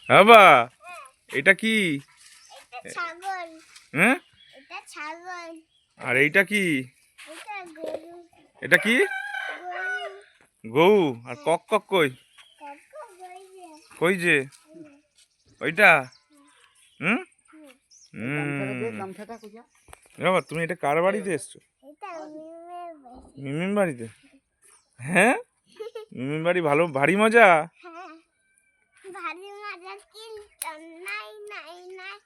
বাবা এটা কি? এটা ছাগল। হ্যাঁ, এটা ছাগল। আর এইটা কি? এটা গরু। এটা কি? গরু। গরু। আর কক কক কই? কাকু বইছে। কই যে ওইটা? হুম গামছাটা কোথা? বাবা তুমি এটা কার বাড়িতে এসছো? এটা মিমের বাড়ি। মিমির বাড়িতে? হ্যাঁ, মিমির বাড়ি ভালো, ভারী মজা। হ্যাঁ, ভারী মজা কিন্তু নাই নাই নাই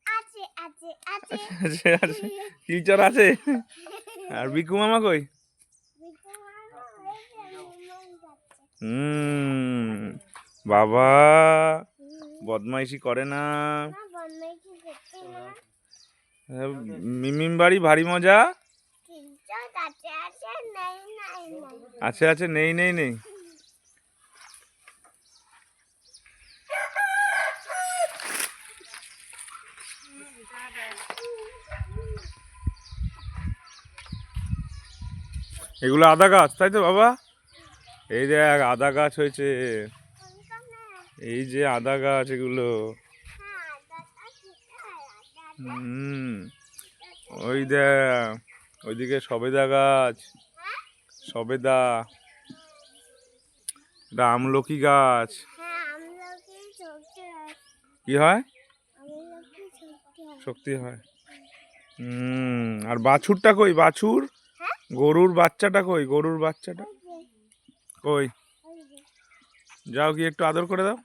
আছে আছে আছে আছে আছে, টিচার আছে। আর বিকু মামা কই? বিকু মামা হয়েছে মিমন যাচ্ছে। বাবা বদমাইশি করে না। না বদমাইশি করতে না। মিমিম বাড়ি ভারী মজা। কিন্তু আছে আছে নাই নাই নাই। আছে আছে নেই নেই নেই। এগুলো আদা গাছ তাই তো বাবা? এই দেখ আদা গাছ হয়েছে, এই যে আদা গাছ এগুলো। ওই দেখ ওইদিকে সবেদা গাছ, সবেদা। এটা আমলকি গাছ। কি হয়? শক্তি হয়। আর বাছুরটা কই? বাছুর, গরুর বাচ্চাটা কই? গরুর বাচ্চাটা কই? যাও কি একটু আদর করে দাও।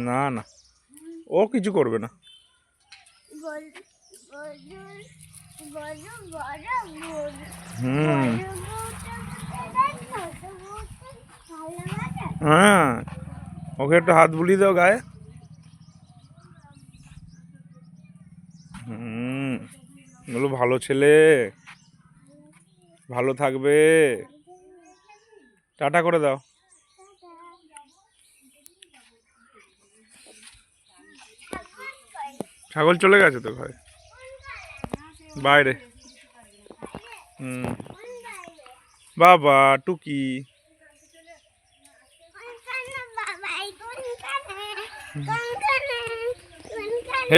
না না, ও কিছু করবে না। হ্যাঁ, ওকে একটু হাত বুলিয়ে দাও গায়ে। বলো ভালো ছেলে, ভালো থাকবে। টাটা করে দাও। ছাগল চলে গেছে তো ঘরে, বাইরে। বাবা টুকি।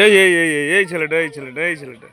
এই এই এই এই ছেলেটা, এই ছেলেটা, এই ছেলেটা।